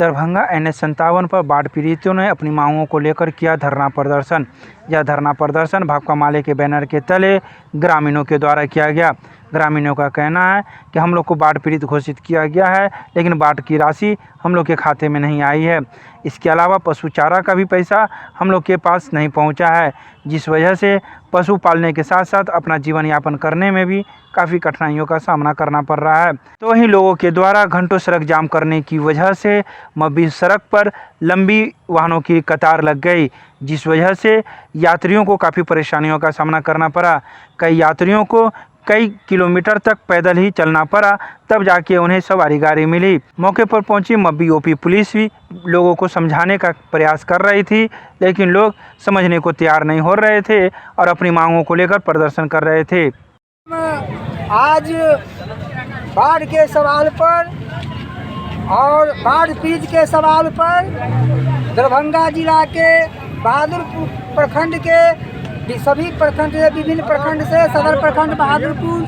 Darbhanga NH-57 पर बाढ़ पीड़ितों ने अपनी मांगों को लेकर किया धरना प्रदर्शन। यह धरना प्रदर्शन भाकपा माले के बैनर के तले ग्रामीणों के द्वारा किया गया। ग्रामीणों का कहना है कि हम लोग को बाढ़ पीड़ित घोषित किया गया है, लेकिन बाढ़ की राशि हम लोग के खाते में नहीं आई है। इसके अलावा पशु चारा का भी पैसा हम लोग के पास नहीं पहुंचा है, जिस वजह से पशु पालने के साथ साथ अपना जीवन यापन करने में भी काफ़ी कठिनाइयों का सामना करना पड़ रहा है। तो वहीं लोगों के द्वारा घंटों सड़क जाम करने की वजह से मब्बी सड़क पर लंबी वाहनों की कतार लग गई, जिस वजह से यात्रियों को काफ़ी परेशानियों का सामना करना पड़ा। कई यात्रियों को कई किलोमीटर तक पैदल ही चलना पड़ा, तब जाके उन्हें सवारी गाड़ी मिली। मौके पर पहुंची मब्बी OP पुलिस भी लोगों को समझाने का प्रयास कर रही थी, लेकिन लोग समझने को तैयार नहीं हो रहे थे और अपनी मांगों को लेकर प्रदर्शन कर रहे थे। आज बाढ़ के सवाल पर और बाढ़ पीड़ित के सवाल पर दरभंगा जिला के बहादुरपुर प्रखंड के सभी प्रखंड से, विभिन्न प्रखंड से, सदर प्रखंड बहादुरपुर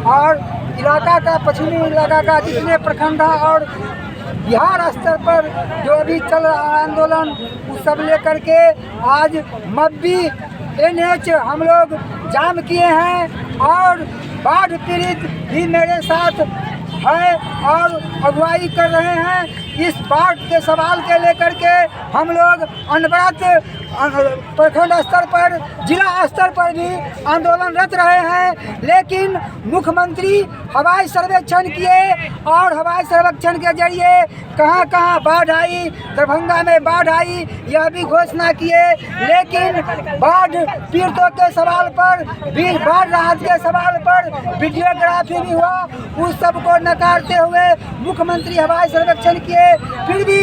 और इलाका का पश्चिमी इलाका का जितने प्रखंड है और बिहार स्तर पर जो अभी चल रहा है आंदोलन, उस सब लेकर के आज मब्बी NH हम लोग जाम किए हैं और बाढ़ पीड़ित भी मेरे साथ है और अगुवाई कर रहे हैं। इस बाढ़ के सवाल के लेकर के हम लोग अनवरत प्रखंड स्तर पर, जिला स्तर पर भी आंदोलनरत रहे हैं, लेकिन मुख्यमंत्री हवाई सर्वेक्षण किए और हवाई सर्वेक्षण के जरिए कहां कहां बाढ़ आई, दरभंगा में बाढ़ आई, यह भी घोषणा किए, लेकिन बाढ़ पीड़ितों के सवाल पर भी, बाढ़ राहत के सवाल पर वीडियोग्राफी भी हुआ, उस सब को नकारते हुए मुख्यमंत्री हवाई सर्वेक्षण किए, फिर भी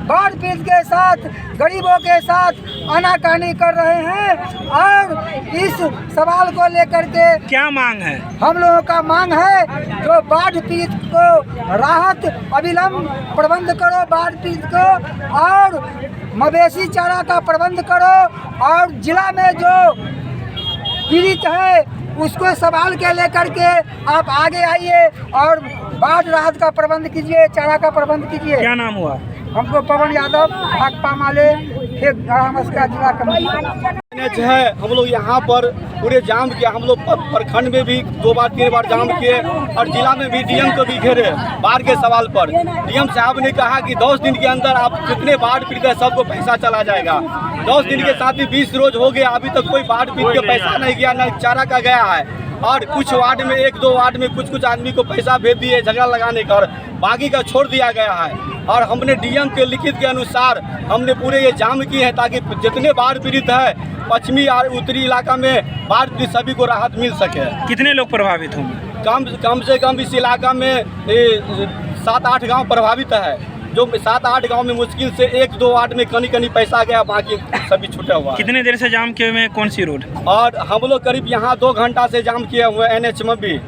बाढ़ पीड़ित के साथ, गरीबों के साथ आनाकानी कर रहे हैं। और इस सवाल को लेकर के क्या मांग है? हम लोगों का मांग है जो बाढ़ पीड़ित को राहत अविलंब प्रबंध करो, बाढ़ पीड़ित को, और मवेशी चारा का प्रबंध करो, और जिला में जो पीड़ित है उसको सवाल के लेकर के आप आगे आइए और बाढ़ राहत का प्रबंध कीजिए, चारा का प्रबंध कीजिए। क्या नाम हुआ? हमको पवन यादव, भाकपा माले जिला कमेटी है। हम लोग यहाँ पर पूरे जाम किया, हम लोग प्रखंड में भी 2 बार 3 बार जाम किए और जिला में भी DM को भी घेरे बाढ़ के सवाल पर। DM साहब ने कहा कि 10 दिन के अंदर आप जितने बाढ़ पीड़ित है सबको पैसा चला जाएगा। 10 दिन के साथ ही 20 रोज हो गया, अभी तक कोई बाढ़ पीड़ित के पैसा नहीं गया, न चारा का गया है। और कुछ वार्ड में, 1-2 वार्ड में कुछ आदमी को पैसा भेज दिए झगड़ा लगाने का, और बाकी का छोड़ दिया गया है। और हमने DM के लिखित के अनुसार हमने पूरे ये जाम किए हैं ताकि जितने बाढ़ पीड़ित है पश्चिमी और उत्तरी इलाका में बाढ़ पीड़ित सभी को राहत मिल सके। कितने लोग प्रभावित होंगे? कम से कम इस इलाका में 7-8 गाँव प्रभावित है, जो 7-8 गांव में मुश्किल से 1-2 वार्ड में कनी पैसा गया, बाकी सभी छूटा हुआ। कितने देर से जाम किए हुए हैं? कौन सी रोड? और हम लोग करीब यहाँ 2 घंटा से जाम किए हुए NH में भी।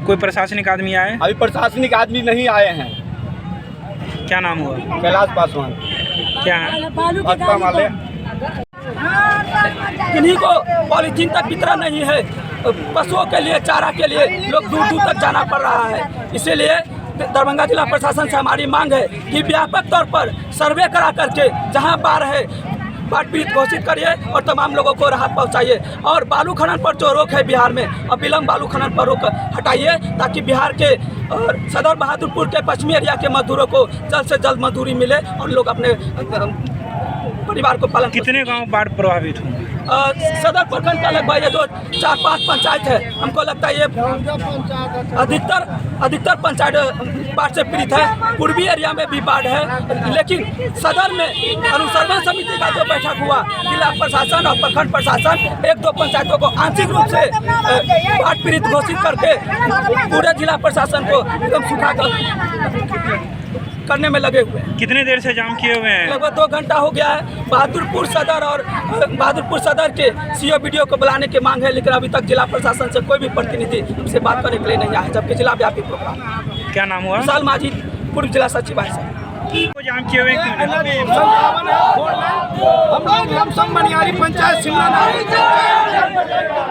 कोई प्रशासनिक आदमी आए? अभी प्रशासनिक आदमी नहीं आए हैं। क्या नाम हुआ? कैलाश पासवान। क्या है? भाकपा माले। किन्हीं को पॉलीथीन तक वितरण नहीं है, पशुओं के लिए, चारा के लिए लोग दूर तक जाना पड़ रहा है। इसीलिए दरभंगा जिला प्रशासन से हमारी मांग है कि व्यापक तौर पर सर्वे करा करके जहां बाढ़ है बाढ़ पीड़ित घोषित करिए और तमाम लोगों को राहत पहुंचाइए। और बालू खनन पर जो रोक है बिहार में, अविलंब बालू खनन पर रोक हटाइए, ताकि बिहार के और सदर बहादुरपुर के पश्चिमी एरिया के मजदूरों को जल्द से जल्द मजदूरी मिले और लोग अपने परिवार को पालन। कितने गांव बाढ़ प्रभावित होंगे? सदर प्रखंड का लगभग ये जो 4-5 पंचायत है, हमको लगता है ये अधिकतर पंचायत बाढ़ से पीड़ित है। पूर्वी एरिया में भी बाढ़ है, लेकिन सदर में अनुसंधान समिति का जो बैठक हुआ, जिला प्रशासन और प्रखंड प्रशासन 1-2 पंचायतों को आंशिक रूप से बाढ़ पीड़ित घोषित करके पूरे जिला प्रशासन को एकदम सूखा करने में लगे हुए हैं। कितने देर से जाम किए हुए हैं? लगभग 2 घंटा हो गया है। बहादुरपुर सदर के CO BDO को बुलाने की मांग है, लेकिन अभी तक जिला प्रशासन से कोई भी प्रतिनिधि हमसे बात करने के लिए नहीं आया, जबकि जिला व्यापी प्रोग्राम। क्या नाम हुआ? विशाल माझी, पूर्व जिला सचिव है। जाम किए हुए क्यों नहीं? हम लोग लमसम बनियारी पंचायत शिमला नारी पंचायत,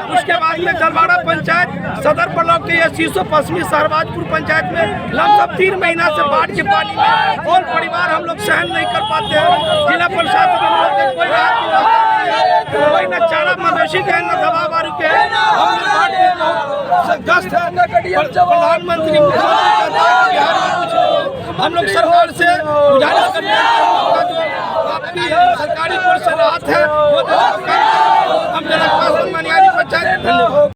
उसके बाद में जलवाड़ा पंचायत, सदर ब्लॉक के ये शीशो पश्चिमी शहबाजपुर पंचायत में लमसम 3 महीना से बाढ़ के पानी में और परिवार हम लोग सहन नहीं कर पाते हैं। जिला प्रशासन हम लोग के कोई राहत की व्यवस्था नहीं है, कोई न चारा मवेशी के न दवा बारू के, हम लोग बाढ़ के बहुत ग्रस्त है। प्रधानमंत्री हम लोग सरकार से गुजारिश करते हैं, सरकारी कोर्स से राहत है वो